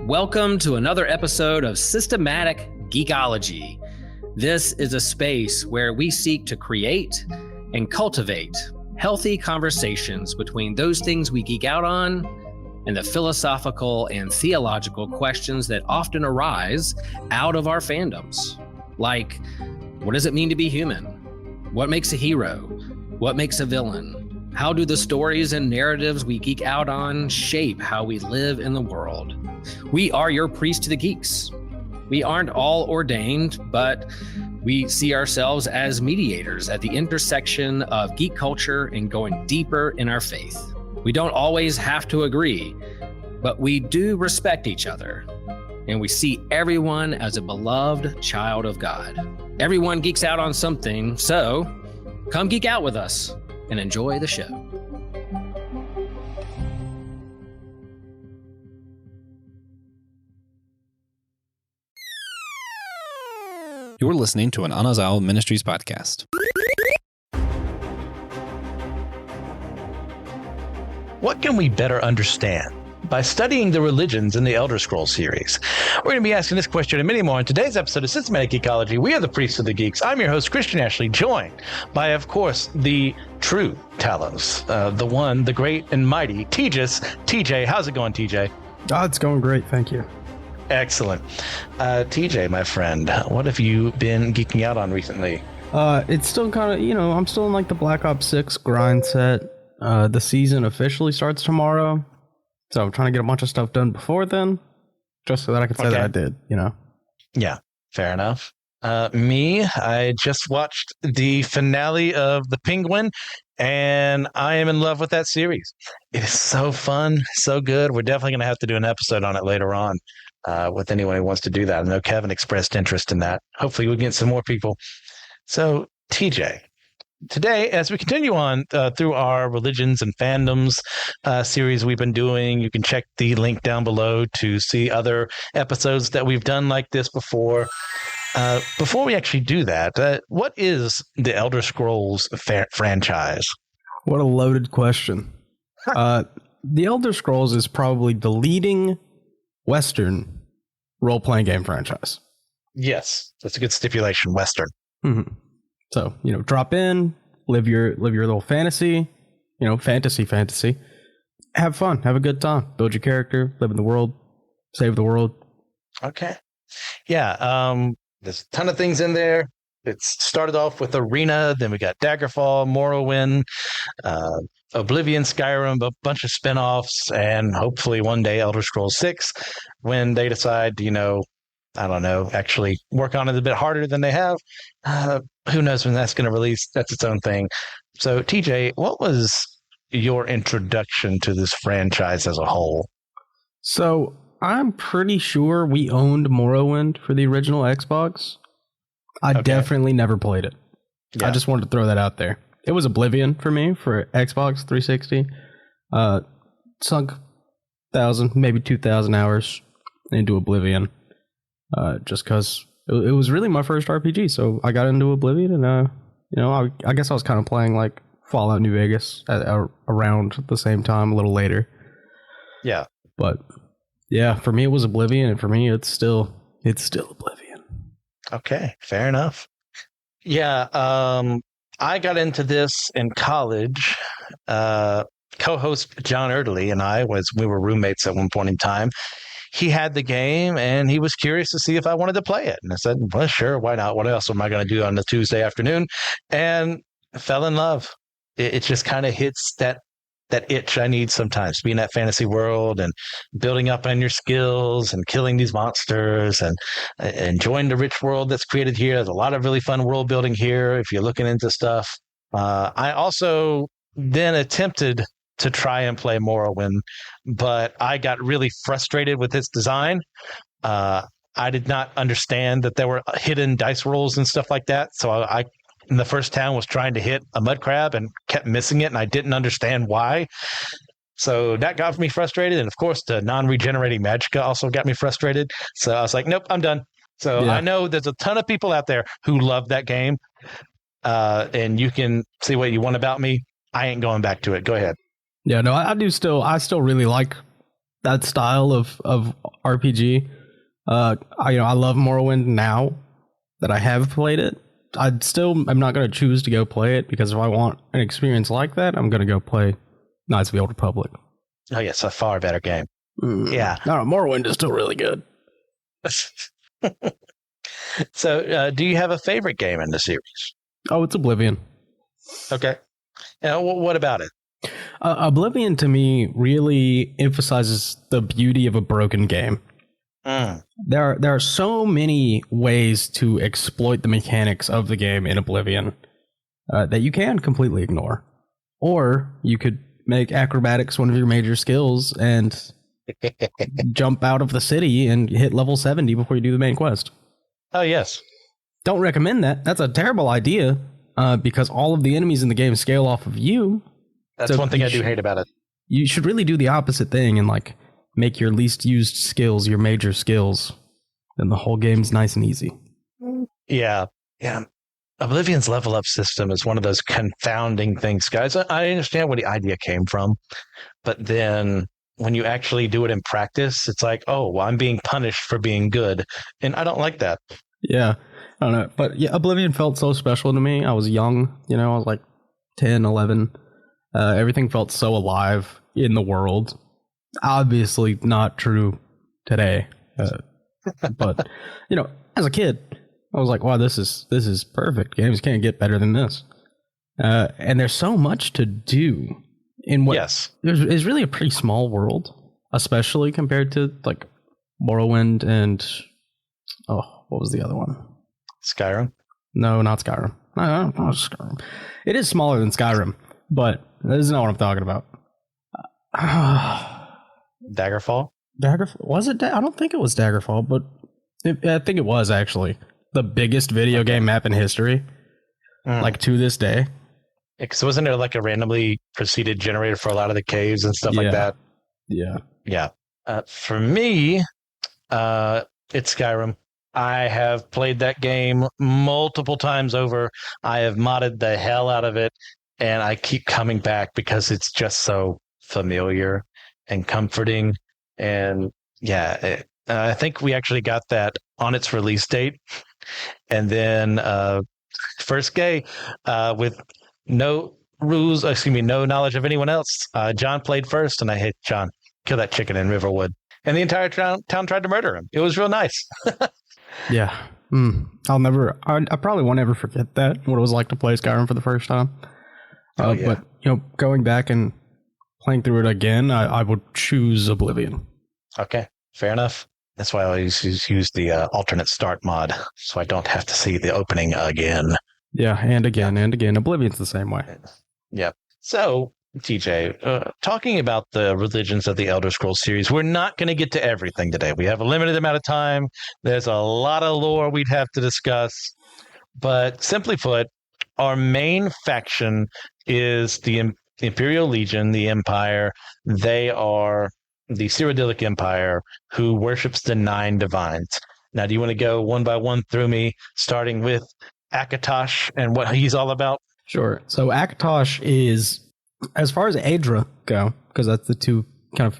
Welcome to another episode of Systematic Geekology. This is a space where we seek to create and cultivate healthy conversations between those things we geek out on and the philosophical and theological questions that often arise out of our fandoms. Like, what does it mean to be human? What makes a hero? What makes a villain? How do the stories and narratives we geek out on shape how we live in the world? We are your priest to the geeks. We aren't all ordained, but we see ourselves as mediators at the intersection of geek culture and going deeper in our faith. We don't always have to agree, but we do respect each other, and we see everyone as a beloved child of God. Everyone geeks out on something, so come geek out with us and enjoy the show. You're listening to an Anazal Ministries podcast. What can we better understand by studying the religions in the Elder Scrolls series? We're going to be asking this question and many more in today's episode of Systematic Geekology. We are the Priests of the Geeks. I'm your host, Christian Ashley, joined by, of course, the true Talos, the one, the great and mighty Tejas. TJ, how's it going, TJ? Oh, it's going great. Thank you. Excellent. TJ, my friend, what have you been geeking out on recently? It's still kind of, I'm still in like the Black Ops 6 grind set. The season officially starts tomorrow. So I'm trying to get a bunch of stuff done before then, just so that I can say that I did, Yeah, fair enough. I just watched the finale of The Penguin, and I am in love with that series. It is so fun, so good. We're definitely going to have to do an episode on it later on with anyone who wants to do that. I know Kevin expressed interest in that. Hopefully we'll get some more people. So, TJ, today, as we continue on through our Religions and Fandoms series we've been doing, you can check the link down below to see other episodes that we've done like this before. Before we actually do that, what is the Elder Scrolls franchise? What a loaded question. The Elder Scrolls is probably the leading Western role-playing game franchise. Yes, that's a good stipulation, Western. Mm-hmm. So, drop in, live your little fantasy, fantasy. Have fun, have a good time, build your character, live in the world, save the world. Okay. Yeah, there's a ton of things in there. It started off with Arena, then we got Daggerfall, Morrowind, Oblivion, Skyrim, a bunch of spinoffs, and hopefully one day Elder Scrolls 6 when they decide to, actually work on it a bit harder than they have. Who knows when that's going to release? That's its own thing. So, TJ, what was your introduction to this franchise as a whole? So, I'm pretty sure we owned Morrowind for the original Xbox. I definitely never played it. Yeah. I just wanted to throw that out there. It was Oblivion for me for Xbox 360. Sunk 1,000, maybe 2,000 hours into Oblivion. Just because it was really my first RPG, so I got into Oblivion, and I guess I was kind of playing like Fallout New Vegas around the same time, a little later. Yeah, but yeah, for me it was Oblivion, and for me it's still Oblivion. Okay, fair enough. Yeah, I got into this in college. Co-host John Erdely and we were roommates at one point in time. He had the game, and he was curious to see if I wanted to play it. And I said, well, sure, why not? What else am I going to do on a Tuesday afternoon? And I fell in love. It just kind of hits that itch I need sometimes, being in that fantasy world and building up on your skills and killing these monsters and enjoying the rich world that's created here. There's a lot of really fun world building here if you're looking into stuff. I also then attempted to try and play Morrowind, but I got really frustrated with its design. I did not understand that there were hidden dice rolls and stuff like that. So I in the first town was trying to hit a mud crab and kept missing it, and I didn't understand why. So that got me frustrated. And of course, the non-regenerating magicka also got me frustrated. So I was like, nope, I'm done. So yeah. I know there's a ton of people out there who love that game. And you can see what you want about me. I ain't going back to it. Go ahead. Yeah, no, I still really like that style of RPG. I love Morrowind now that I have played it. I'm not going to choose to go play it, because if I want an experience like that, I'm going to go play Knights of the Old Republic. Oh, yes, a far better game. Yeah. No, Morrowind is still really good. So, do you have a favorite game in the series? Oh, it's Oblivion. Okay. What about it? Oblivion to me really emphasizes the beauty of a broken game. There are so many ways to exploit the mechanics of the game in Oblivion that you can completely ignore. Or you could make acrobatics one of your major skills and jump out of the city and hit level 70 before you do the main quest. Oh, yes. Don't recommend that. That's a terrible idea because all of the enemies in the game scale off of you. That's one thing I do hate about it. You should really do the opposite thing and like make your least used skills your major skills. Then the whole game's nice and easy. Yeah. Oblivion's level up system is one of those confounding things, guys. I understand where the idea came from, but then when you actually do it in practice, it's like, oh, well, I'm being punished for being good, and I don't like that. Yeah, I don't know. But yeah, Oblivion felt so special to me. I was young, I was like 10, 11. Everything felt so alive in the world. Obviously not true today. But, as a kid, I was like, wow, this is perfect. Games can't get better than this. And there's so much to do in what is really a pretty small world, especially compared to like Morrowind and what was the other one? Skyrim? No, not Skyrim. No, not Skyrim. It is smaller than Skyrim, but that is not what I'm talking about. Daggerfall? Was it? I don't think it was Daggerfall, but I think it was actually the biggest video game map in history, like to this day. Because wasn't there like a randomly preceded generator for a lot of the caves and stuff like that? Yeah. For me, it's Skyrim. I have played that game multiple times over. I have modded the hell out of it, and I keep coming back because it's just so familiar and comforting. And yeah, I think we actually got that on its release date. And then first day with no knowledge of anyone else. John played first, and I hit John. Kill that chicken in Riverwood. And the entire town tried to murder him. It was real nice. Yeah. I probably won't ever forget that, what it was like to play Skyrim for the first time. But, going back and playing through it again, I would choose Oblivion. Okay, fair enough. That's why I always use the alternate start mod, so I don't have to see the opening again. Yeah, and again, and again. Oblivion's the same way. Yeah. So, TJ, talking about the Religions of the Elder Scrolls series, we're not going to get to everything today. We have a limited amount of time. There's a lot of lore we'd have to discuss. But simply put, our main faction is the Imperial Legion, the Empire. They are the Cyrodiilic Empire, who worships the 9 divines. Now, do you want to go one by one through me, starting with Akatosh and what he's all about? Sure. So Akatosh is, as far as Aedra go, because that's the two kind of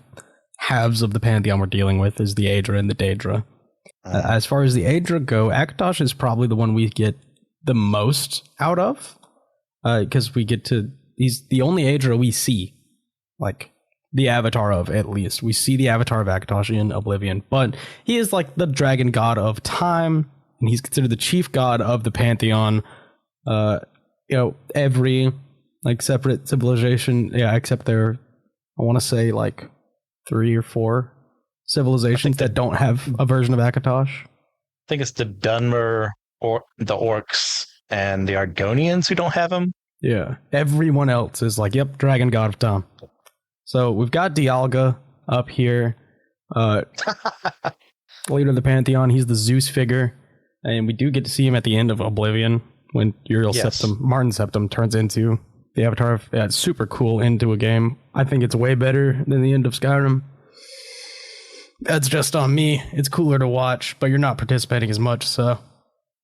halves of the pantheon we're dealing with, is the Aedra and the Daedra. As far as the Aedra go, Akatosh is probably the one we get the most out of, because he's the only Aedra we see, like the avatar of, at least. We see the avatar of Akatosh in Oblivion, but he is like the dragon god of time, and he's considered the chief god of the pantheon. Every like separate civilization, except there, I want to say like 3 or 4 civilizations that don't have a version of Akatosh. I think it's the Dunmer, or the Orcs, and the Argonians who don't have him. Yeah, everyone else is like, yep, dragon god of time. So we've got Dialga up here, leader of the pantheon. He's the Zeus figure, and we do get to see him at the end of Oblivion when Martin Septim turns into the avatar of. Yeah, it's super cool into a game. I think it's way better than the end of Skyrim. That's just on me. It's cooler to watch, but you're not participating as much, so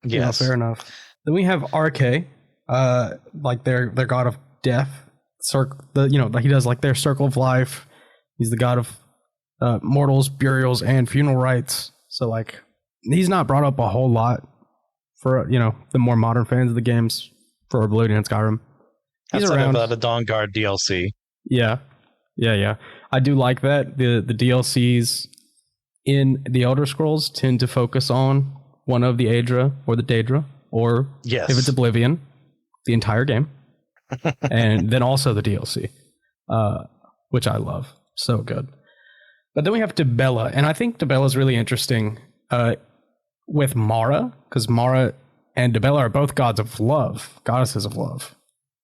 fair enough. Then we have RK, like their god of death. He does like their circle of life. He's the god of mortals, burials, and funeral rites. So like he's not brought up a whole lot for the more modern fans of the games for Oblivion and Skyrim. He's outside around. of the Dawnguard DLC. Yeah. I do like that the DLCs in the Elder Scrolls tend to focus on one of the Aedra or the Daedra, or yes, if it's Oblivion, the entire game, and then also the DLC, which I love. So good. But then we have Dibella, and I think Dibella is really interesting with Mara, because Mara and Dibella are both goddesses of love.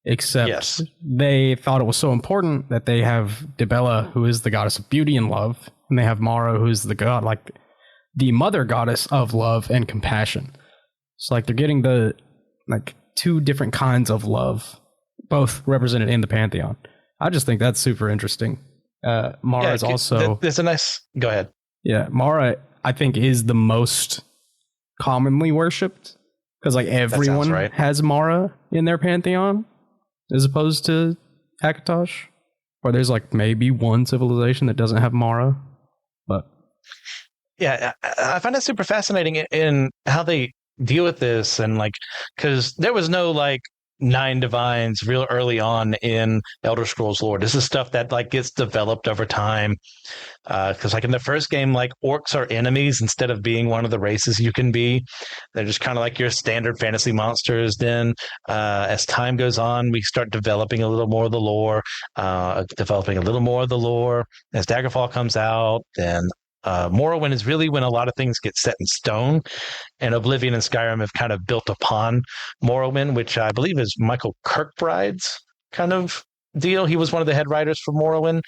Except they thought it was so important that they have Dibella, who is the goddess of beauty and love, and they have Mara, who's the god, like the mother goddess of love and compassion. So like they're getting the like two different kinds of love, both represented in the pantheon. I just think that's super interesting. Mara is also there's a nice. Go ahead. Yeah, Mara I think is the most commonly worshipped because like everyone has Mara in their pantheon. As opposed to Akatosh, or there's like maybe one civilization that doesn't have Mara, but yeah, I find it super fascinating in how they deal with this, and like because there was no like 9 divines real early on in Elder Scrolls lore. This is stuff that like gets developed over time. Because like in the first game, like orcs are enemies instead of being one of the races you can be. They're just kind of like your standard fantasy monsters. Then as time goes on, we start developing a little more of the lore, As Daggerfall comes out, then Morrowind is really when a lot of things get set in stone, and Oblivion and Skyrim have kind of built upon Morrowind, which I believe is Michael Kirkbride's kind of deal. He was one of the head writers for Morrowind,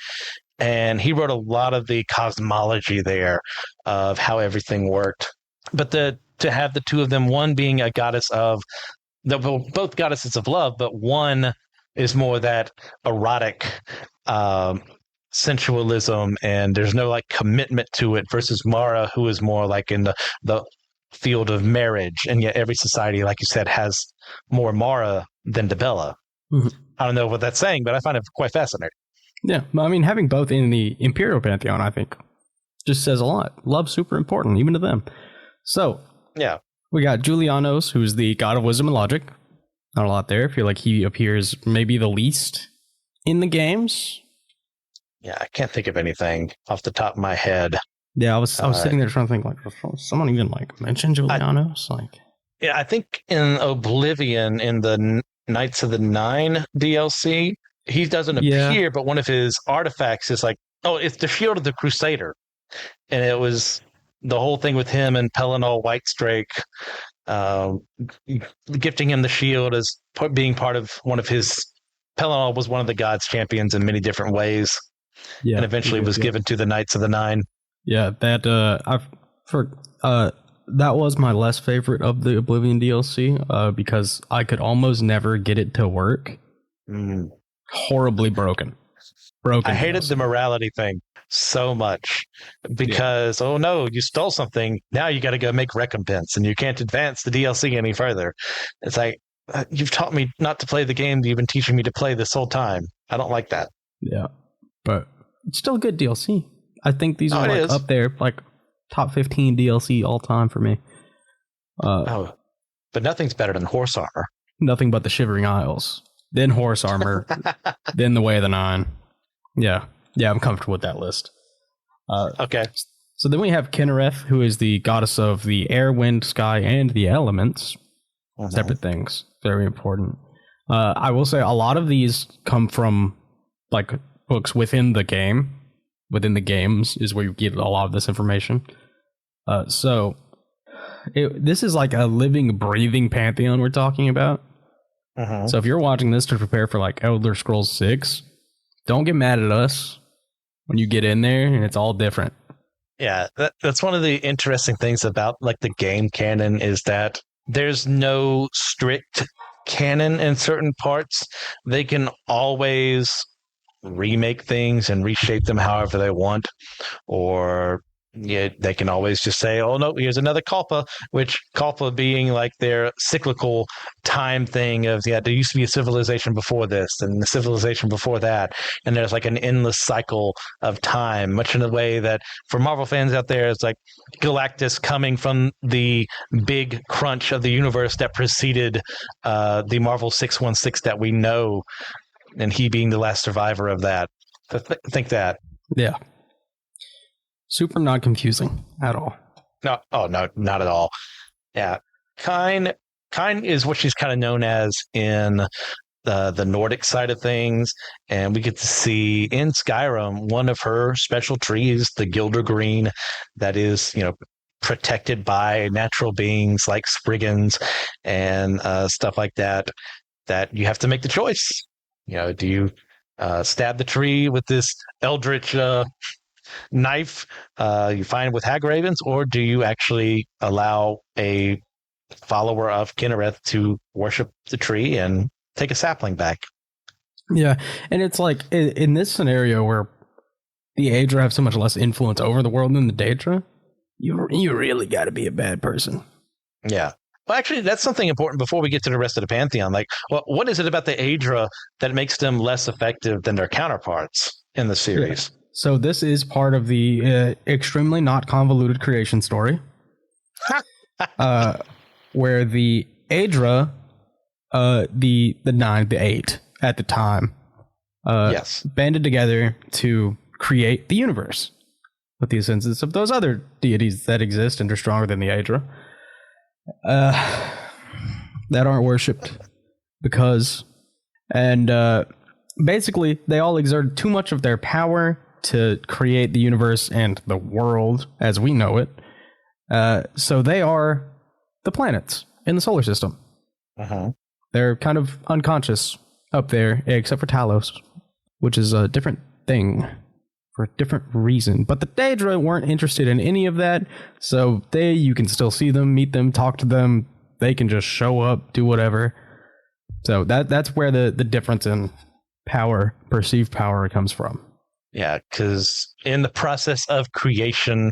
and he wrote a lot of the cosmology there of how everything worked. But to have the two of them, one being a goddess of both goddesses of love, but one is more that erotic sensualism, and there's no like commitment to it, versus Mara, who is more like in the field of marriage, and yet every society, like you said, has more Mara than Dibella. Mm-hmm. I don't know what that's saying, but I find it quite fascinating. Yeah, I mean, having both in the Imperial Pantheon, I think, just says a lot. Love's super important, even to them. So, yeah, we got Julianos, who's the god of wisdom and logic. Not a lot there. I feel like he appears maybe the least in the games. Yeah, I can't think of anything off the top of my head. Yeah, I was sitting there trying to think, like, someone even like mention Julianos? Yeah, I think in Oblivion, in the Knights of the Nine DLC, he doesn't appear, but one of his artifacts is like, it's the Shield of the Crusader. And it was the whole thing with him and Pelennor Whitestrake, gifting him the shield as being part of one of his... Pelennor was one of the gods' champions in many different ways. Yeah, and eventually was given to the Knights of the Nine. Yeah, that that was my less favorite of the Oblivion DLC because I could almost never get it to work. Horribly broken. I hated the morality thing so much because oh no, you stole something. Now you got to go make recompense, and you can't advance the DLC any further. It's like you've taught me not to play the game that you've been teaching me to play this whole time. I don't like that. Yeah. But it's still a good DLC. I think these are like up there, like top 15 DLC all time for me. But nothing's better than horse armor. Nothing but the Shivering Isles, then horse armor, then the Way of the Nine. Yeah, I'm comfortable with that list. Okay. So then we have Kinnereth, who is the goddess of the air, wind, sky, and the elements. Separate things. Very important. I will say a lot of these come from like books within the game. Within the games is where you get a lot of this information. So this is like a living, breathing pantheon we're talking about. So if you're watching this to prepare for like Elder Scrolls 6, don't get mad at us when you get in there and it's all different. Yeah, that's one of the interesting things about like the game canon is that there's no strict canon in certain parts. They can always remake things and reshape them however they want, or Yeah, they can always just say, "Oh no, here's another Kalpa," which Kalpa being like their cyclical time thing of there used to be a civilization before this and the civilization before that, and there's like an endless cycle of time, much in the way that for Marvel fans out there, it's like Galactus coming from the big crunch of the universe that preceded the Marvel 616 that we know, and he being the last survivor of that. So think that. Yeah. Super not confusing at all. No, not at all. Yeah, Kine is what she's kind of known as in the Nordic side of things, and we get to see in Skyrim one of her special trees, the Gilder Green, that is protected by natural beings like Spriggans and stuff like that. That you have to make the choice. Do you stab the tree with this eldritch knife you find with hag ravens, or do you actually allow a follower of Kinnereth to worship the tree and take a sapling back? Yeah, and it's like in this scenario where the Aedra have so much less influence over the world than the Daedra, you really got to be a bad person. Yeah. Well, actually, that's something important before we get to the rest of the Pantheon. Like, what is it about the Aedra that makes them less effective than their counterparts in the series? Yeah. So this is part of the extremely not convoluted creation story, where the Aedra, the 9, the 8 at the time, banded together to create the universe with the assistance of those other deities that exist and are stronger than the Aedra, that aren't worshipped because, and basically they all exerted too much of their power to create the universe and the world as we know it. So they are the planets in the solar system. They're kind of unconscious up there, except for Talos, which is a different thing for a different reason. But the Daedra weren't interested in any of that, so you can still see them, meet them, talk to them. They can just show up, do whatever. So that's where the difference in power, perceived power, comes from. Yeah, because in the process of creation,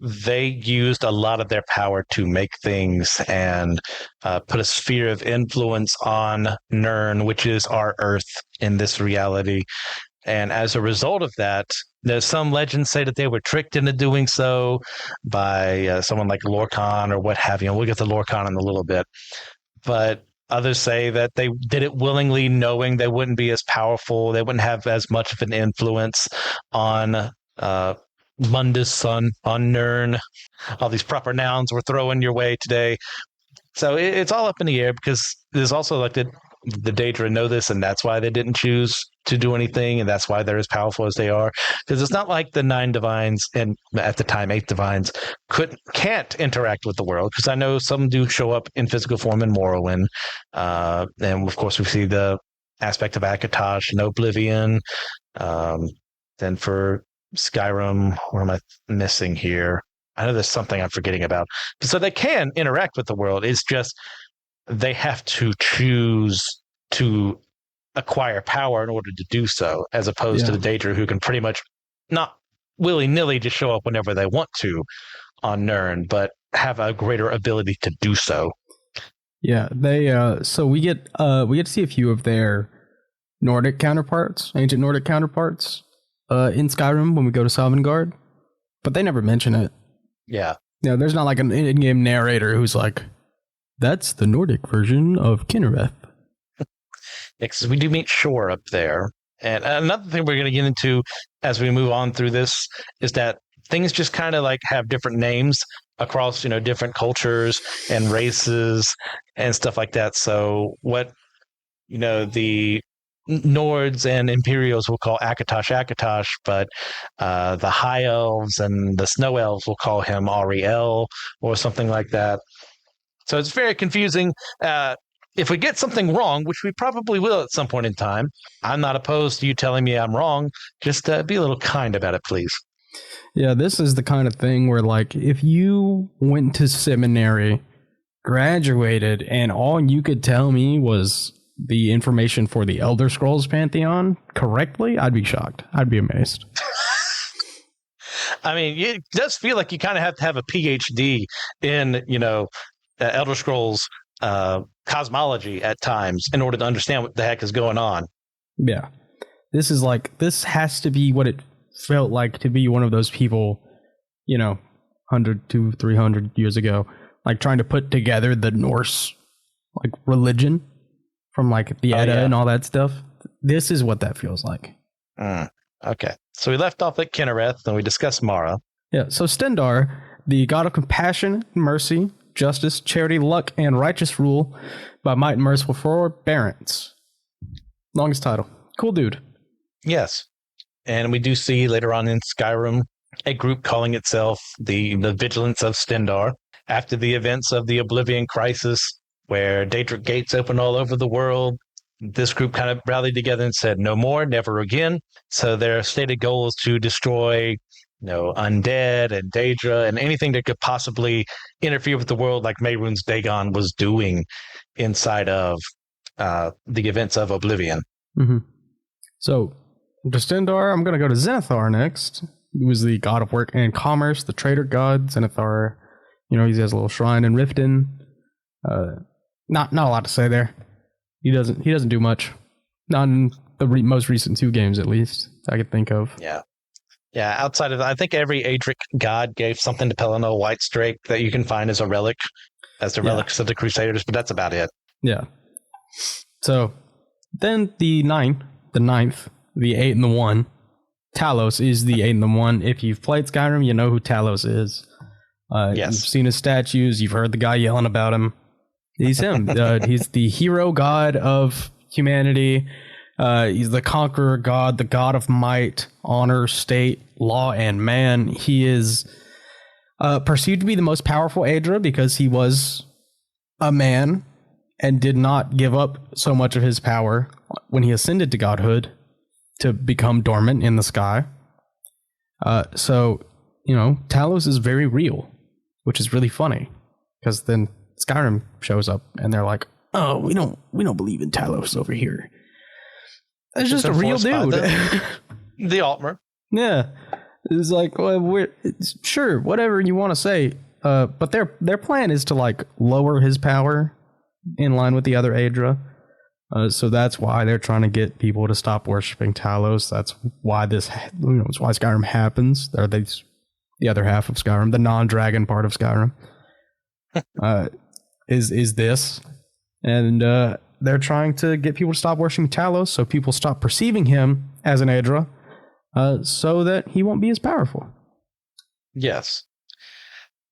they used a lot of their power to make things and put a sphere of influence on Nirn, which is our Earth in this reality. And as a result of that, there's some legends say that they were tricked into doing so by someone like Lorcan or what have you. And we'll get to Lorcan in a little bit. But others say that they did it willingly, knowing they wouldn't be as powerful. They wouldn't have as much of an influence on Mundus Sun, on Nirn. All these proper nouns we're throwing your way today. So it's all up in the air, because there's also like the Daedra know this, and that's why they didn't choose to do anything, and that's why they're as powerful as they are. Because it's not like the 9 divines, and at the time 8 divines, can't interact with the world. Because I know some do show up in physical form in Morrowind, and of course we see the aspect of Akatosh and Oblivion. Then for Skyrim, what am I missing here? I know there's something I'm forgetting about. So they can interact with the world. It's just they have to choose to acquire power in order to do so, as opposed to the Daedra, who can pretty much not willy-nilly just show up whenever they want to on Nirn, but have a greater ability to do so. Yeah, they so we get to see a few of their Nordic counterparts, ancient Nordic counterparts, in Skyrim when we go to Sovngarde, but they never mention it. Yeah. Yeah, there's not like an in-game narrator who's like, that's the Nordic version of Kinnereth. Because we do meet Shore up there. And another thing we're going to get into as we move on through this is that things just kind of like have different names across, different cultures and races and stuff like that. So what, the Nords and Imperials will call Akatosh, but the High Elves and the Snow Elves will call him Ariel or something like that. So it's very confusing. If we get something wrong, which we probably will at some point in time, I'm not opposed to you telling me I'm wrong. Just be a little kind about it, please. Yeah, this is the kind of thing where, like, if you went to seminary, graduated, and all you could tell me was the information for the Elder Scrolls Pantheon correctly, I'd be shocked. I'd be amazed. I mean, it does feel like you kind of have to have a PhD in, Elder Scrolls cosmology at times in order to understand what the heck is going on. Yeah. This has to be what it felt like to be one of those people, 100 to 300 years ago, like trying to put together the Norse like religion from like the Edda and all that stuff. This is what that feels like. Okay. So we left off at Kinnereth and we discussed Mara. Yeah. So Stendarr, the god of compassion, mercy, justice, charity, luck, and righteous rule by might and merciful forbearance. Longest title. Cool dude. Yes. And we do see later on in Skyrim a group calling itself the Vigilance of Stendarr after the events of the Oblivion Crisis, where Daedric gates open all over the world. This group kind of rallied together and said, no more, never again. So their stated goal is to destroy, undead and Daedra and anything that could possibly interfere with the world like Mehrunes Dagon was doing inside of the events of Oblivion. Mm-hmm. So, to Stendarr, I'm going to go to Zenithar next, who is the god of work and commerce, the trader god. Zenithar, he has a little shrine in Riften. Not a lot to say there. He doesn't do much. Not in the most recent 2 games, at least, I could think of. Yeah. Yeah, outside of that, I think every Adric god gave something to Pelennor Whitestrake that you can find as a relic, as the relics of the Crusaders, but that's about it. Yeah. So, then the ninth, the 8 and the 1. Talos is the 8 and the 1. If you've played Skyrim, you know who Talos is. Yes. You've seen his statues. You've heard the guy yelling about him. He's him. He's the hero god of humanity. He's the conqueror god, the god of might, honor, state, law, and man. He is perceived to be the most powerful Aedra because he was a man and did not give up so much of his power when he ascended to godhood to become dormant in the sky. So, Talos is very real, which is really funny because then Skyrim shows up and they're like, oh, we don't believe in Talos over here. It's just a real dude. The Altmer. Yeah. It's like, well, sure, whatever you want to say. But their plan is to like lower his power in line with the other Aedra. So that's why they're trying to get people to stop worshiping Talos. That's why it's why Skyrim happens. They're the other half of Skyrim, the non-dragon part of Skyrim. Is this, and they're trying to get people to stop worshiping Talos, so people stop perceiving him as an Aedra, so that he won't be as powerful. Yes,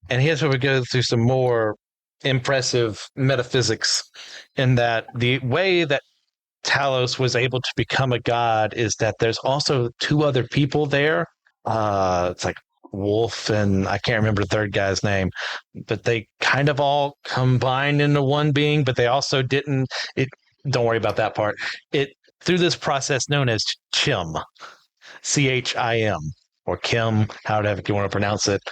and here's where we go through some more impressive metaphysics, in that the way that Talos was able to become a god is that there's also 2 other people there. It's like Wolf and I can't remember the third guy's name, but they kind of all combined into one being, but they also didn't. Don't worry about that part. Through this process known as Chim, Chim, or Kim, however you want to pronounce it,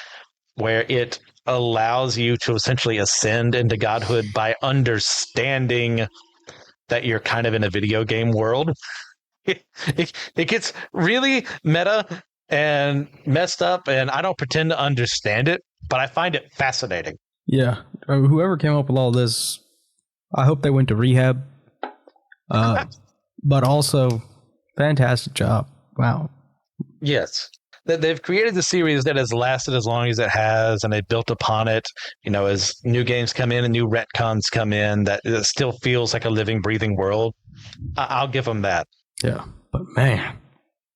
where it allows you to essentially ascend into godhood by understanding that you're kind of in a video game world. It gets really meta and messed up, and I don't pretend to understand it, but I find it fascinating. Yeah. Whoever came up with all this, I hope they went to rehab. But also, fantastic job. Wow. Yes. They've created the series that has lasted as long as it has, and they built upon it, as new games come in and new retcons come in, that it still feels like a living, breathing world. I'll give them that. Yeah. But man,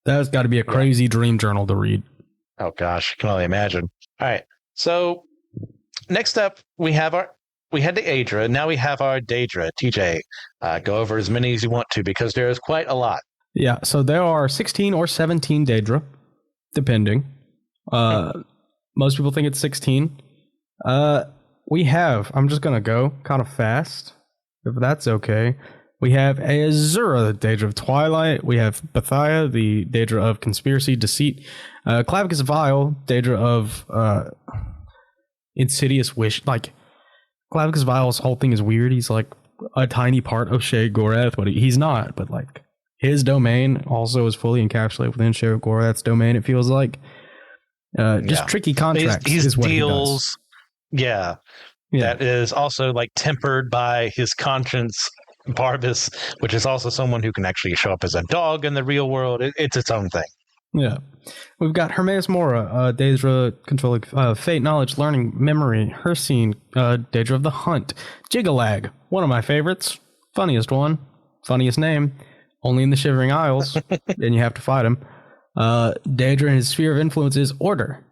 that's got to be a crazy dream journal to read. Oh gosh, I can only imagine. All right. So next up, we had the Aedra. Now we have our Daedra. TJ, go over as many as you want to, because there is quite a lot. Yeah. So there are 16 or 17 Daedra, depending. Most people think it's 16. We have, I'm just going to go kind of fast, if that's okay. We have Azura, the Daedra of Twilight. We have Bathia, the Daedra of Conspiracy, Deceit. Clavicus Vile, Daedra of Insidious Wish. Like, Clavicus Vile's whole thing is weird. He's like a tiny part of Sheogorath, but he's not. But like, his domain also is fully encapsulated within Sheogorath's domain, it feels like. Just tricky contracts He is what deals, he does. Yeah. Yeah. That is also like tempered by his conscience, Barbas, which is also someone who can actually show up as a dog in the real world. It's its own thing. Yeah. We've got Hermes Mora, Daedra controlling fate, knowledge, learning, memory, Hircine, Daedra of the Hunt, Jigalag, one of my favorites, funniest one, funniest name, only in the Shivering Isles, and you have to fight him. Daedra and his sphere of influence is Order.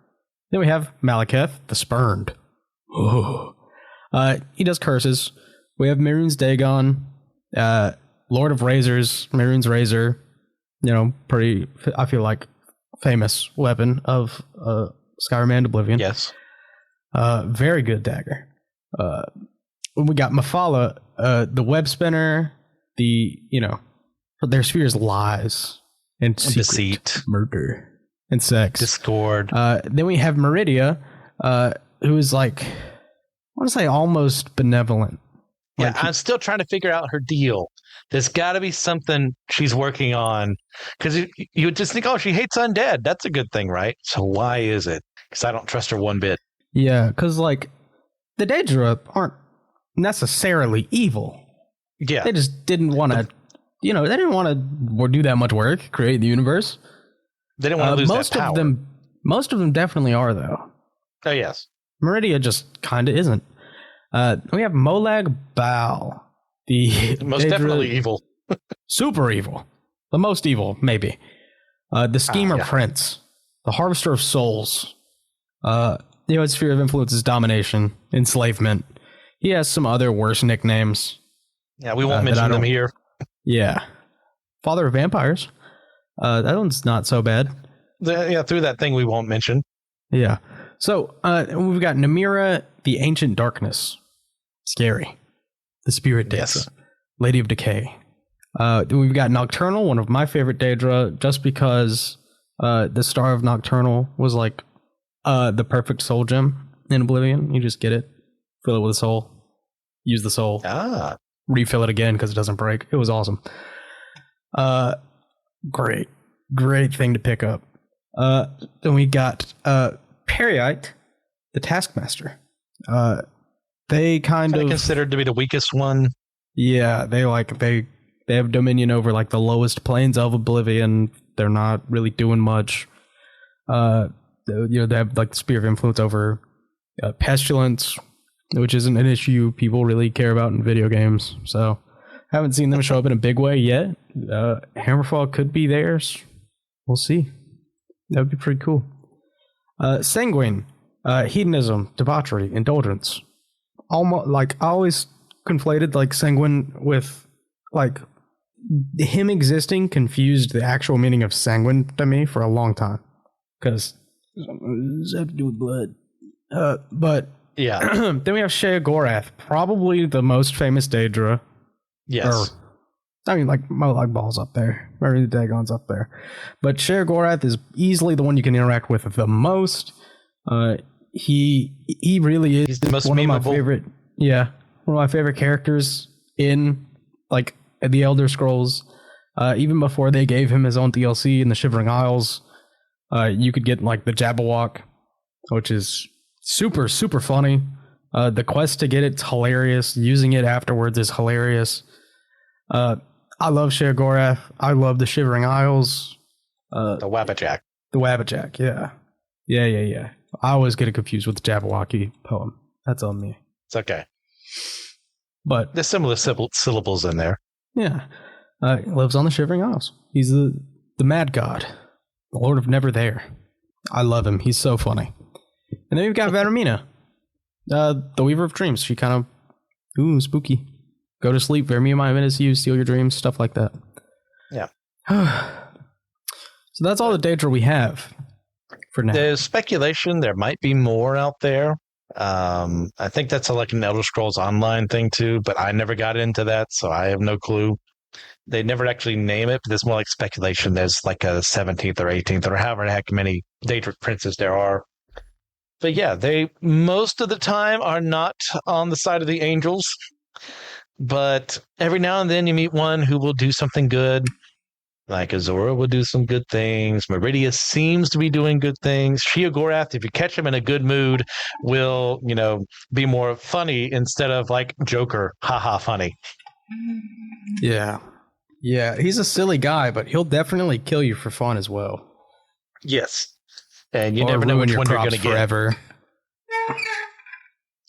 Then we have Malekith, the Spurned. Oh. He does curses. We have Mehrunes Dagon, Lord of Razors, Mehrunes Razor, pretty, I feel like, famous weapon of Skyrim and Oblivion. Yes. Very good dagger. We got Mephala, the web spinner, their sphere is lies and deceit, murder, and sex. Discord. Then we have Meridia, who is like, I want to say almost benevolent. Yeah, I'm still trying to figure out her deal. There's got to be something she's working on, because you would just think, oh, she hates undead. That's a good thing, right? So why is it? Because I don't trust her one bit. Yeah, because like the Daedra aren't necessarily evil. Yeah, they just didn't want to, they didn't want to do that much work, create the universe. They didn't want to lose that power. Most of them definitely are, though. Oh yes, Meridia just kind of isn't. We have Molag Bal, the most Daedra, definitely evil, super evil, the most evil maybe. The Schemer Prince, the Harvester of Souls. His sphere of influence is domination, enslavement. He has some other worse nicknames. Yeah, we won't mention them here. Yeah, Father of Vampires. That one's not so bad. Through that thing we won't mention. Yeah. So we've got Namira, the Ancient Darkness. Scary. The Spirit Daedra. Yes. Lady of Decay. We've got Nocturnal, one of my favorite Daedra, just because the Star of Nocturnal was like the perfect soul gem in Oblivion. You just get it, fill it with a soul, use the soul, refill it again because it doesn't break. It was awesome. Great thing to pick up. Then we got Periite, the Taskmaster. They kind of considered to be the weakest one. Yeah, they have dominion over like the lowest planes of Oblivion. They're not really doing much. They have like the sphere of influence over pestilence, which isn't an issue people really care about in video games. So haven't seen them show up in a big way yet. Hammerfall could be theirs. We'll see. That would be pretty cool. Sanguine, hedonism, debauchery, indulgence. Almost like I always conflated like sanguine with like him existing confused the actual meaning of sanguine to me for a long time because it have to do with blood. But yeah, then we have Sheogorath, probably the most famous Daedra. Yes. Like Molag Bal's up there. Maybe the Dagon's up there. But Sheogorath is easily the one you can interact with the most. He really is. He's the most one memeable. Of my favorite. Yeah, one of my favorite characters in like the Elder Scrolls. Even before they gave him his own DLC in the Shivering Isles, you could get like the Jabberwock, which is super funny. The quest to get it's hilarious. Using it afterwards is hilarious. I love Sheogorath. I love the Shivering Isles. The Wabbajack. The Wabbajack, yeah. Yeah. I always get it confused with the Jabberwocky poem. That's on me. It's okay. But there's similar syllables in there. Yeah. He lives on the Shivering Isles. He's the mad god. The Lord of Never There. I love him. He's so funny. And then we've got Varamina. The Weaver of Dreams. She kind of, spooky. Go to sleep, Varamina might menace you, steal your dreams, stuff like that. Yeah. So that's all the Daedra we have for now. There's speculation there might be more out there. I think that's like an Elder Scrolls Online thing too, but I never got into that, so I have no clue. They never actually name it, but there's more like speculation. There's like a 17th or 18th or however the heck many Daedric princes there are. But yeah, they most of the time are not on the side of the angels. But every now and then you meet one who will do something good. Like Azura will do some good things. Meridius seems to be doing good things. Sheogorath, if you catch him in a good mood, will, be more funny instead of like Joker, haha funny. Yeah. Yeah, he's a silly guy, but he'll definitely kill you for fun as well. Yes. And you or never know which your one you're going to get. Forever.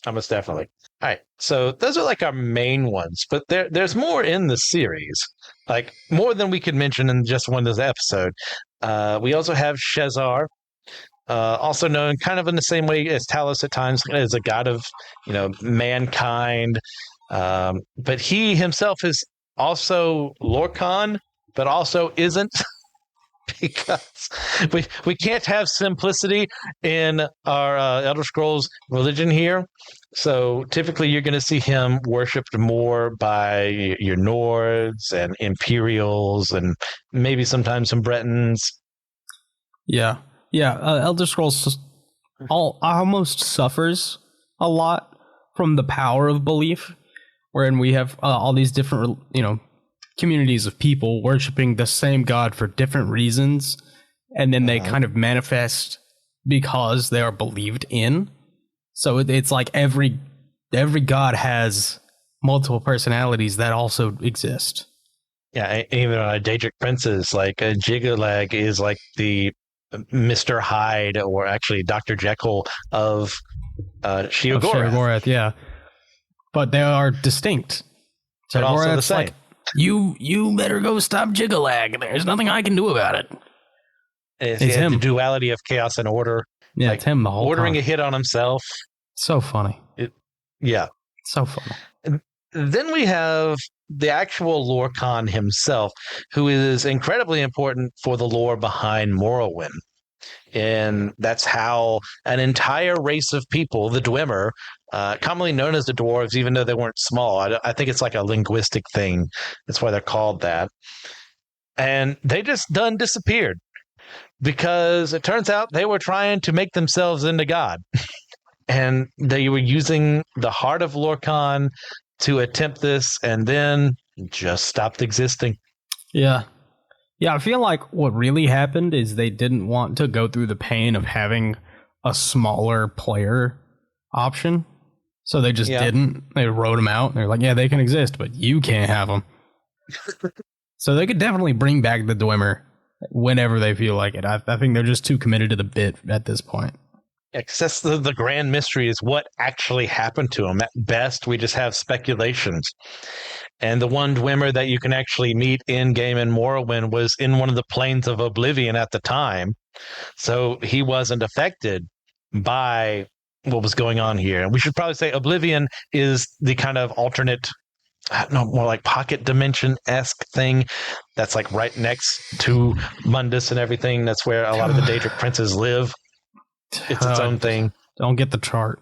Almost definitely. All right. So those are like our main ones, but there's more in the series, like more than we could mention in just one of this episode. We also have Shezar, also known kind of in the same way as Talos at times, as a god of, mankind. But he himself is also Lorcan, but also isn't. Because we can't have simplicity in our Elder Scrolls religion here. So typically you're going to see him worshipped more by your Nords and Imperials and maybe sometimes some Bretons. Yeah. Elder Scrolls almost suffers a lot from the power of belief, wherein we have all these different, communities of people worshiping the same god for different reasons, and then they kind of manifest because they are believed in. So it's like every god has multiple personalities that also exist. Yeah, even Daedric princes, like Jigalag is like the Mr. Hyde, or actually Dr. Jekyll of Sheogorath. Yeah. But they are distinct. But also the same. Like, you better go stop Jigalag. There's nothing I can do about it. It's him. The duality of chaos and order. Yeah, it's him the whole ordering time. A hit on himself. So funny. So funny. And then we have the actual Lorcan himself, who is incredibly important for the lore behind Morrowind. And that's how an entire race of people, the Dwemer, commonly known as the dwarves, even though they weren't small. I think it's like a linguistic thing. That's why they're called that. And they just disappeared because it turns out they were trying to make themselves into God. And they were using the heart of Lorcan to attempt this, and then just stopped existing. Yeah. Yeah, I feel like what really happened is they didn't want to go through the pain of having a smaller player option. So they just didn't. They wrote them out. They're like, yeah, they can exist, but you can't have them. So they could definitely bring back the Dwemer whenever they feel like it. I think they're just too committed to the bit at this point. Yeah, because that's the grand mystery is what actually happened to him. At best, we just have speculations. And the one Dwemer that you can actually meet in-game in Morrowind was in one of the planes of Oblivion at the time. So he wasn't affected by what was going on here. And we should probably say Oblivion is the kind of alternate, more like pocket dimension-esque thing that's like right next to Mundus and everything. That's where a lot of the Daedric princes live. It's its own thing. Don't get the chart.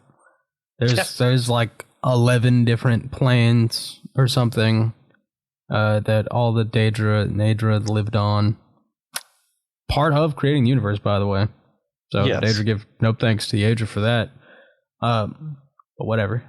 There's like 11 different planes or something that all the Daedra lived on. Part of creating the universe, by the way. So yes. Daedra give no thanks to Daedra for that. But whatever.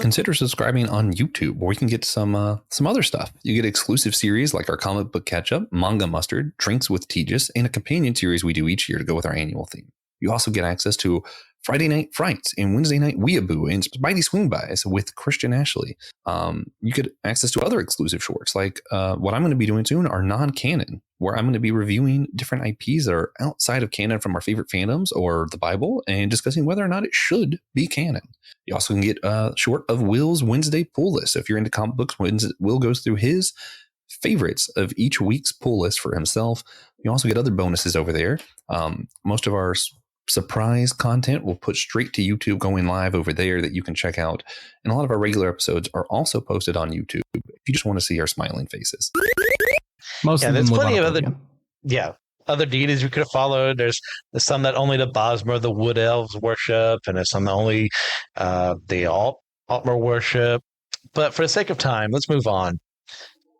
Consider subscribing on YouTube, where you can get some other stuff. You get exclusive series like our comic book catch-up, Manga Mustard, Drinks with Tejas, and a companion series we do each year to go with our annual theme. You also get access to Friday Night Frights and Wednesday Night Weeaboo and Spidey Swing-Bys with Christian Ashley. You get access to other exclusive shorts, like what I'm going to be doing soon are non-canon, where I'm going to be reviewing different IPs that are outside of canon from our favorite fandoms or the Bible and discussing whether or not it should be canon. You also can get a short of Will's Wednesday pull list. So if you're into comic books, Will goes through his favorites of each week's pull list for himself. You also get other bonuses over there. Most of our surprise content we'll put straight to YouTube going live over there that you can check out. And a lot of our regular episodes are also posted on YouTube if you just want to see our smiling faces. Most of them there's plenty of other deities we could have followed. There's some that only the Bosmer, the Wood Elves worship, and there's some that only the Altmer worship. But for the sake of time, let's move on.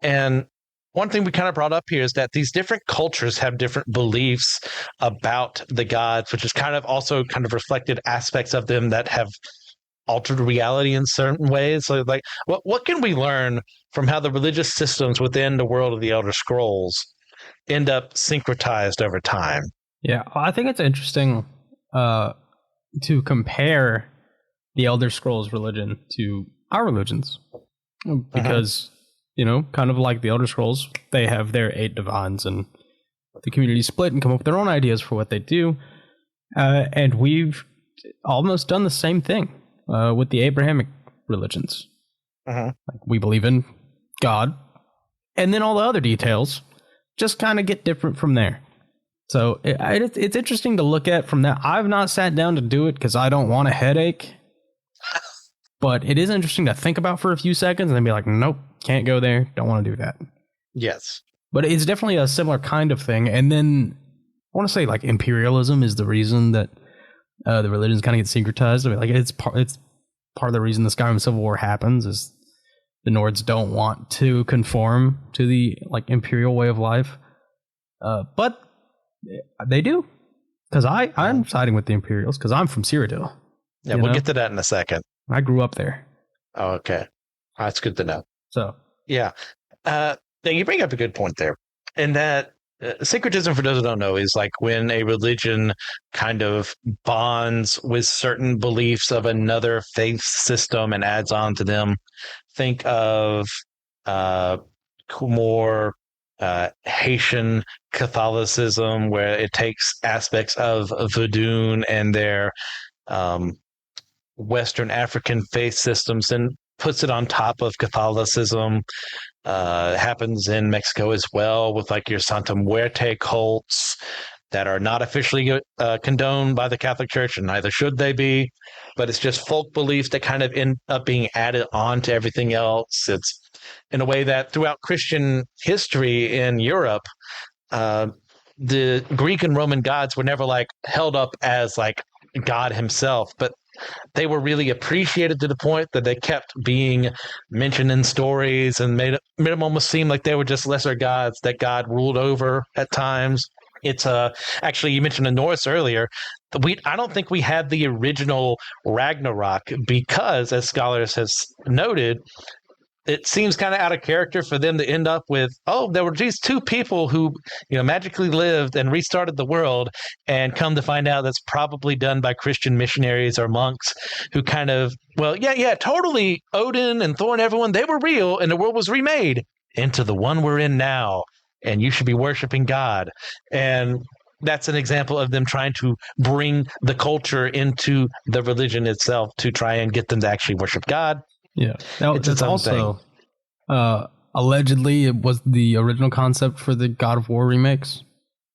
And one thing we kind of brought up here is that these different cultures have different beliefs about the gods, which is kind of also reflected aspects of them that have altered reality in certain ways. So like what can we learn from how the religious systems within the world of the Elder Scrolls end up syncretized over time? Yeah, I think it's interesting to compare the Elder Scrolls religion to our religions, because kind of like the Elder Scrolls, they have their 8 divines, and the community split and come up with their own ideas for what they do, and we've almost done the same thing with the Abrahamic religions. Like, we believe in God, and then all the other details just kind of get different from there. So it's interesting to look at from that. I've not sat down to do it because I don't want a headache, but it is interesting to think about for a few seconds and then be like, nope, can't go there, don't want to do that. Yes. But it's definitely a similar kind of thing. And then I want to say, like, imperialism is the reason that the religions kind of get syncretized. I mean, like, it's part of the reason the Skyrim Civil War happens is the Nords don't want to conform to the imperial way of life, but they do, because I'm siding with the Imperials because I'm from Cyrodiil. Yeah, we'll get to that in a second. I grew up there. Oh, okay, that's good to know. So yeah, now you bring up a good point there, and that syncretism, for those who don't know, is like when a religion kind of bonds with certain beliefs of another faith system and adds on to them. Think of more Haitian Catholicism, where it takes aspects of Voodoo and their Western African faith systems and puts it on top of Catholicism. Happens in Mexico as well, with like your Santa Muerte cults that are not officially condoned by the Catholic Church, and neither should they be. But it's just folk beliefs that kind of end up being added on to everything else. It's in a way that throughout Christian history in Europe, the Greek and Roman gods were never like held up as like God himself, but they were really appreciated to the point that they kept being mentioned in stories and made them almost seem like they were just lesser gods that God ruled over at times. It's actually, you mentioned the Norse earlier. I don't think we had the original Ragnarok because, as scholars have noted, it seems kind of out of character for them to end up with, there were these 2 people who, magically lived and restarted the world, and come to find out that's probably done by Christian missionaries or monks who kind of, totally, Odin and Thor and everyone, they were real, and the world was remade into the one we're in now, and you should be worshiping God. And that's an example of them trying to bring the culture into the religion itself to try and get them to actually worship God. Yeah, now it's also allegedly it was the original concept for the God of War remakes.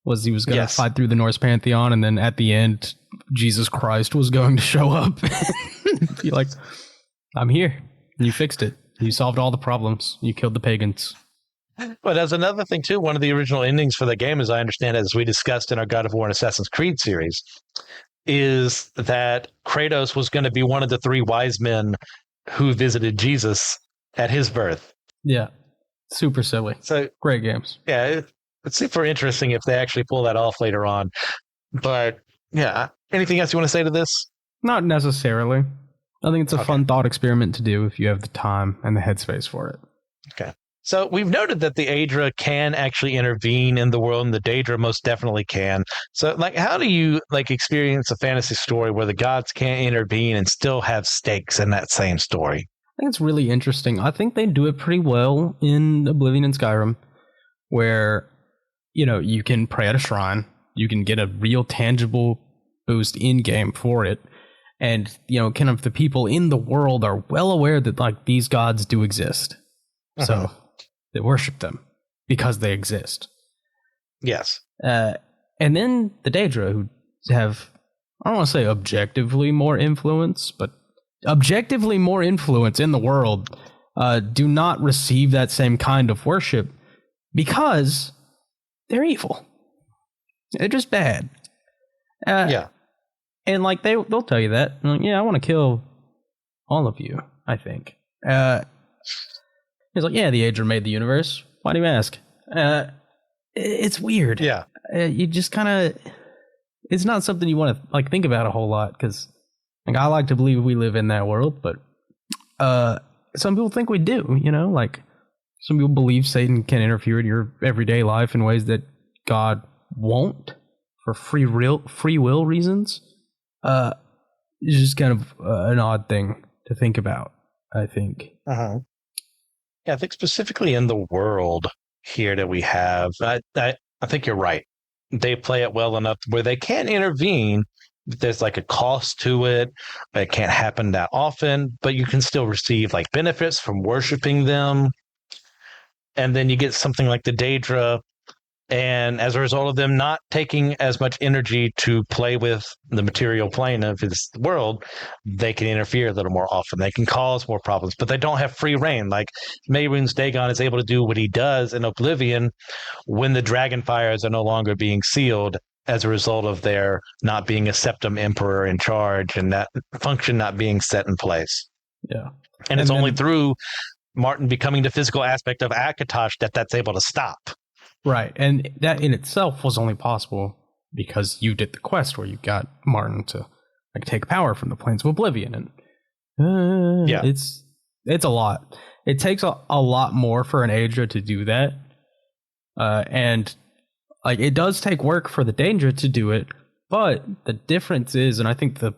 Was he was going to fight through the Norse pantheon, and then at the end, Jesus Christ was going to show up and be like, "I'm here. You fixed it. You solved all the problems. You killed the pagans." Well, there's another thing too. One of the original endings for the game, as I understand it, as we discussed in our God of War and Assassin's Creed series, is that Kratos was going to be one of the 3 wise men who visited Jesus at his birth. Yeah. Super silly. So great games. Yeah, it's super interesting if they actually pull that off later on. But yeah, anything else you want to say to this? Not necessarily. I think it's a fun thought experiment to do if you have the time and the headspace for it. Okay. So we've noted that the Aedra can actually intervene in the world, and the Daedra most definitely can. So, like, how do you experience a fantasy story where the gods can't intervene and still have stakes in that same story? I think it's really interesting. I think they do it pretty well in Oblivion and Skyrim, where you can pray at a shrine, you can get a real tangible boost in game for it, and kind of the people in the world are well aware that these gods do exist. So they worship them because they exist. Yes. And then the Daedra, who have, I don't want to say objectively more influence, but objectively more influence in the world, do not receive that same kind of worship because they're evil. They're just bad. Yeah. And they'll tell you that. I want to kill all of you, I think. He's like, the Aedra made the universe. Why do you ask? It's weird. Yeah. You just kind of... It's not something you want to think about a whole lot, because Like, I like to believe we live in that world, but some people think we do, like some people believe Satan can interfere in your everyday life in ways that God won't for free will reasons. It's just kind of an odd thing to think about, I think. Yeah, I think specifically in the world here that we have, I think you're right. They play it well enough where they can intervene. There's like a cost to it. It can't happen that often, but you can still receive like benefits from worshiping them. And then you get something like the Daedra, and as a result of them not taking as much energy to play with the material plane of this world, they can interfere a little more often. They can cause more problems, but they don't have free reign. Like Mehrunes Dagon is able to do what he does in Oblivion when the dragon fires are no longer being sealed as a result of their not being a septum emperor in charge and that function not being set in place. Yeah. And it's only through Martin becoming the physical aspect of Akatosh that's able to stop. Right, and that in itself was only possible because you did the quest where you got Martin to like take power from the Plains of Oblivion, and it's a lot. It takes a lot more for an Aedra to do that, and like it does take work for the Daedra to do it. But the difference is, and I think the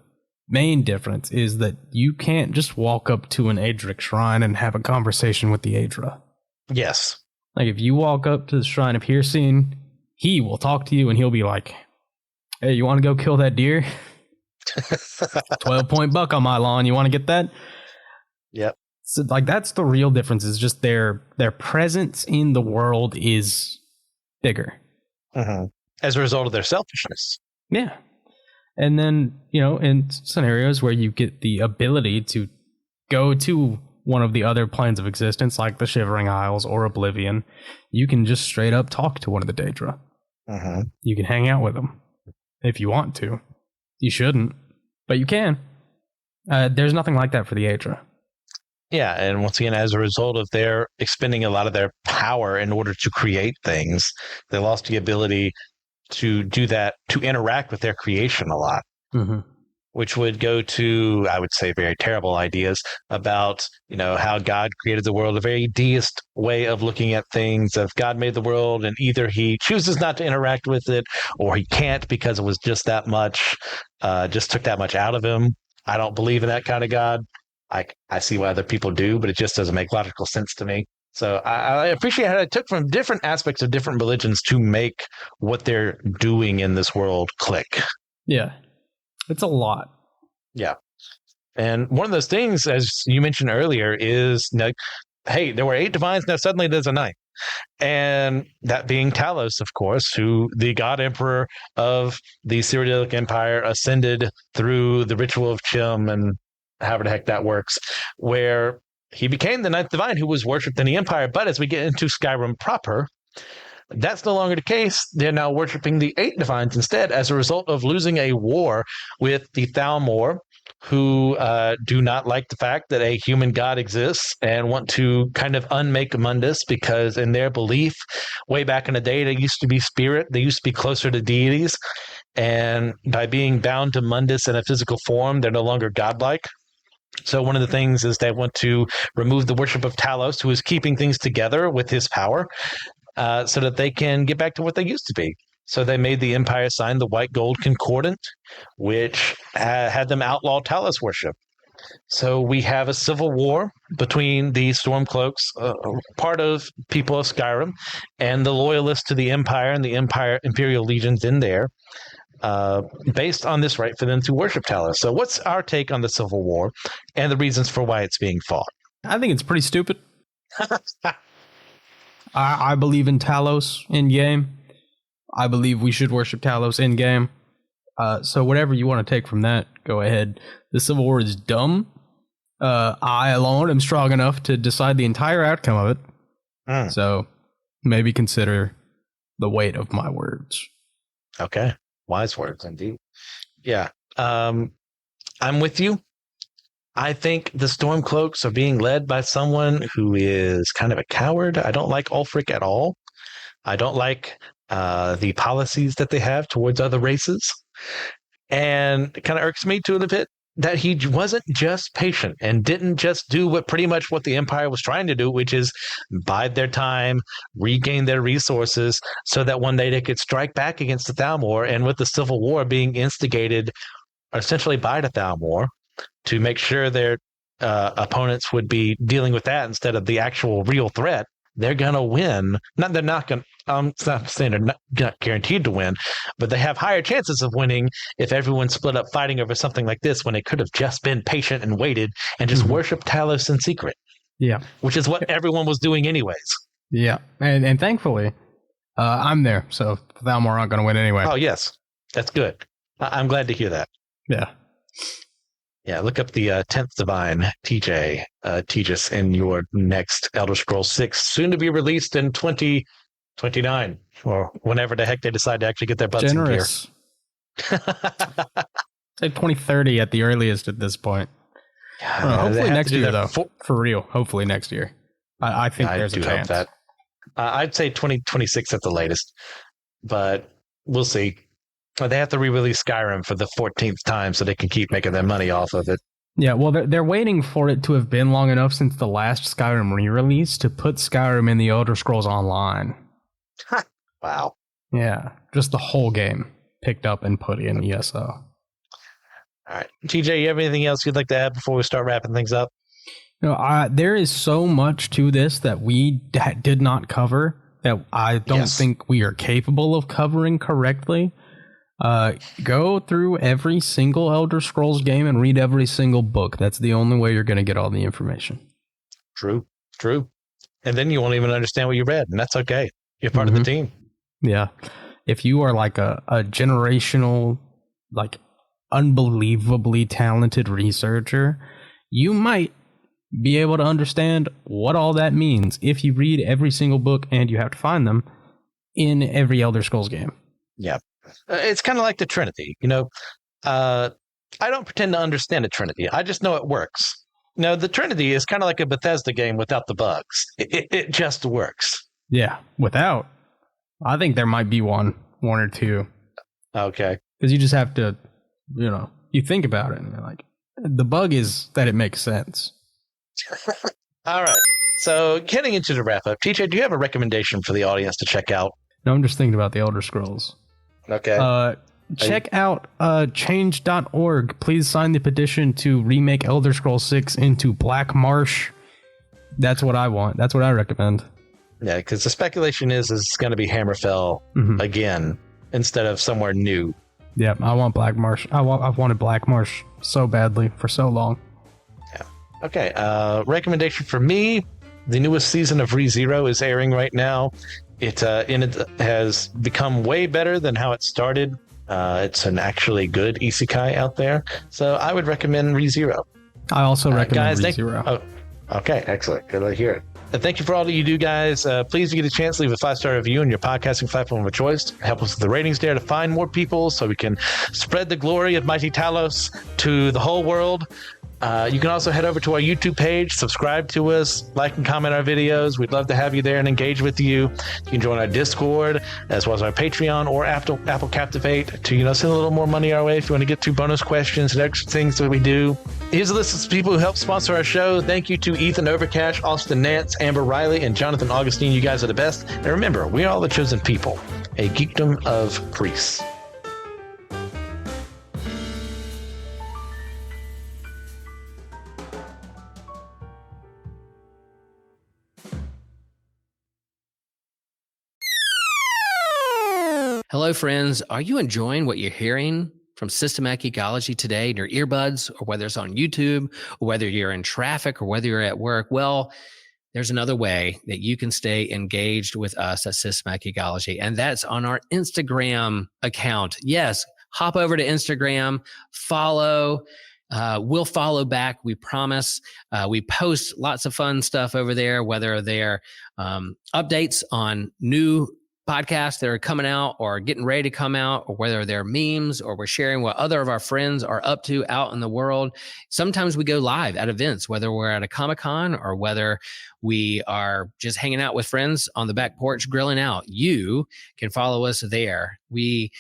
main difference is that you can't just walk up to an Aedric shrine and have a conversation with the Aedra. Yes. Like, if you walk up to the Shrine of Hircine, he will talk to you and he'll be like, hey, you want to go kill that deer? 12-point buck on my lawn. You want to get that? Yep. So, like, that's the real difference, is just their presence in the world is bigger. As a result of their selfishness. Yeah. And then, in scenarios where you get the ability to go to one of the other planes of existence, like the Shivering Isles or Oblivion, you can just straight up talk to one of the Daedra. You can hang out with them if you want to. You shouldn't, but you can. There's nothing like that for the Aedra. Yeah, and once again, as a result of their expending a lot of their power in order to create things, they lost the ability to do that, to interact with their creation a lot. Which would go to, I would say, very terrible ideas about, how God created the world, a very deist way of looking at things. If God made the world and either he chooses not to interact with it or he can't because it was just that much, just took that much out of him. I don't believe in that kind of God. I see why other people do, but it just doesn't make logical sense to me. So I appreciate how it took from different aspects of different religions to make what they're doing in this world click. Yeah. It's a lot. Yeah. And one of those things, as you mentioned earlier, is, hey, there were 8 divines, now suddenly there's a 9th. And that being Talos, of course, who the god emperor of the Cyrodiilic Empire ascended through the ritual of Chim and however the heck that works, where he became the 9th divine who was worshipped in the Empire. But as we get into Skyrim proper, that's no longer the case. They're now worshiping the 8 divines instead as a result of losing a war with the Thalmor, who do not like the fact that a human god exists and want to kind of unmake Mundus, because in their belief, way back in the day, they used to be spirit. They used to be closer to deities. And by being bound to Mundus in a physical form, they're no longer godlike. So one of the things is they want to remove the worship of Talos, who is keeping things together with his power, so that they can get back to what they used to be. So they made the Empire sign the White Gold Concordant, which had them outlaw Talos worship. So we have a civil war between the Stormcloaks, part of people of Skyrim, and the loyalists to the Empire and the Imperial legions in there, based on this right for them to worship Talos. So what's our take on the civil war and the reasons for why it's being fought? I think it's pretty stupid. I believe in Talos in game. I believe we should worship Talos in game. So whatever you want to take from that, go ahead. The Civil War is dumb. I alone am strong enough to decide the entire outcome of it. So maybe consider the weight of my words. Okay. Wise words indeed. Yeah. I'm with you. I think the Stormcloaks are being led by someone who is kind of a coward. I don't like Ulfric at all. I don't like the policies that they have towards other races. And it kind of irks me to it a bit that he wasn't just patient and didn't just do what the Empire was trying to do, which is bide their time, regain their resources, so that one day they could strike back against the Thalmor. And with the Civil War being instigated essentially by the Thalmor to make sure their opponents would be dealing with that instead of the actual real threat, they're going to win. They're not going. It's not saying they're not guaranteed to win, but they have higher chances of winning if everyone split up fighting over something like this when they could have just been patient and waited and just worshiped Talos in secret. Yeah, which is what everyone was doing anyways. Yeah, and thankfully, I'm there, so Thalmor aren't going to win anyway. Oh yes, that's good. I'm glad to hear that. Yeah. Yeah, look up the 10th Divine, TJ, Tejas, in your next Elder Scrolls 6, soon to be released in 2029, or whenever the heck they decide to actually get their butts in gear. Say 2030 at the earliest at this point. Hopefully next year, though. For real. Hopefully next year. I think there's a chance. Hope that. I'd say 2026 at the latest, but we'll see. They have to re-release Skyrim for the 14th time so they can keep making their money off of it. Yeah, well, they're waiting for it to have been long enough since the last Skyrim re-release to put Skyrim in the Elder Scrolls Online. Wow. Yeah, just the whole game picked up and put in ESO. All right. TJ, you have anything else you'd like to add before we start wrapping things up? There is so much to this that we did not cover that I don't think we are capable of covering correctly. Go through every single Elder Scrolls game and read every single book. That's the only way you're going to get all the information. True. And then you won't even understand what you read, and that's okay. You're part of the team. Yeah. If you are like a generational, like unbelievably talented researcher, you might be able to understand what all that means if you read every single book, and you have to find them in every Elder Scrolls game. Yeah. It's kind of like the Trinity, I don't pretend to understand the Trinity. I just know it works. The Trinity is kind of like a Bethesda game without the bugs. It just works. Yeah, without. I think there might be one or two. Okay. Because you just have to, you think about it and you're like, the bug is that it makes sense. All right. So getting into the wrap up, TJ, do you have a recommendation for the audience to check out? No, I'm just thinking about the Elder Scrolls. Okay. Check out change.org. Please sign the petition to remake Elder Scrolls 6 into Black Marsh. That's what I want. That's what I recommend. Yeah, because the speculation is it's going to be Hammerfell again instead of somewhere new. Yeah, I want Black Marsh. I've wanted Black Marsh so badly for so long. Yeah. Okay. Recommendation for me: the newest season of ReZero is airing right now. It has become way better than how it started. It's an actually good isekai out there, so I would recommend ReZero. I also recommend ReZero. Okay, excellent. Good to hear it. And thank you for all that you do, guys. Please, if you get a chance, leave a 5-star review on your podcasting platform of choice. Help us with the ratings there to find more people so we can spread the glory of Mighty Talos to the whole world. You can also head over to our YouTube page, subscribe to us, like and comment our videos. We'd love to have you there and engage with you. You can join our Discord as well as our Patreon or Apple Captivate to send a little more money our way if you want to get to bonus questions and extra things that we do. Here's a list of people who help sponsor our show. Thank you to Ethan Overcash, Austin Nance, Amber Riley, and Jonathan Augustine. You guys are the best. And remember, we are all the chosen people, a geekdom of priests. Hello, friends. Are you enjoying what you're hearing from Systematic Geekology today in your earbuds, or whether it's on YouTube, or whether you're in traffic, or whether you're at work? Well, there's another way that you can stay engaged with us at Systematic Geekology, and that's on our Instagram account. Yes, hop over to Instagram, follow. We'll follow back, we promise. We post lots of fun stuff over there, whether they're updates on new podcasts that are coming out or getting ready to come out, or whether they're memes, or we're sharing what other of our friends are up to out in the world. Sometimes we go live at events, whether we're at a Comic-Con or whether we are just hanging out with friends on the back porch grilling out. You can follow us there. We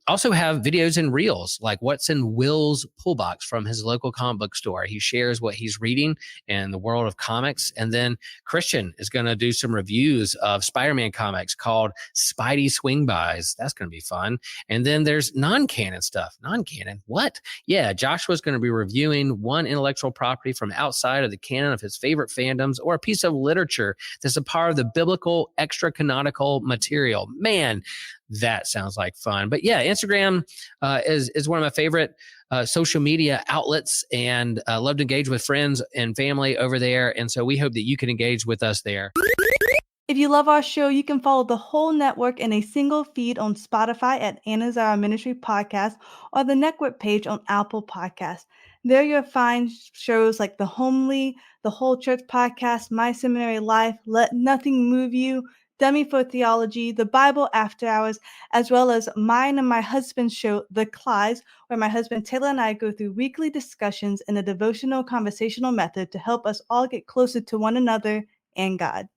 also have videos and reels, like what's in Will's pull box from his local comic book store. He shares what he's reading in the world of comics. And then Christian is going to do some reviews of Spider-Man comics called Spidey Swing Bys. That's going to be fun. And then there's non-canon stuff. Non-canon? What? Yeah, Joshua's going to be reviewing one intellectual property from outside of the canon of his favorite fandoms, or a piece of literature that's a part of the biblical extra-canonical material. Man, that sounds like fun. But yeah, Instagram is one of my favorite social media outlets, and love to engage with friends and family over there. And so we hope that you can engage with us there. If you love our show, you can follow the whole network in a single feed on Spotify at Anna's Our Ministry Podcast, or the network page on Apple Podcasts. There you'll find shows like The Homely, The Whole Church Podcast, My Seminary Life, Let Nothing Move You, Dummy for Theology, The Bible After Hours, as well as mine and my husband's show, The Clydes, where my husband Taylor and I go through weekly discussions in a devotional conversational method to help us all get closer to one another and God.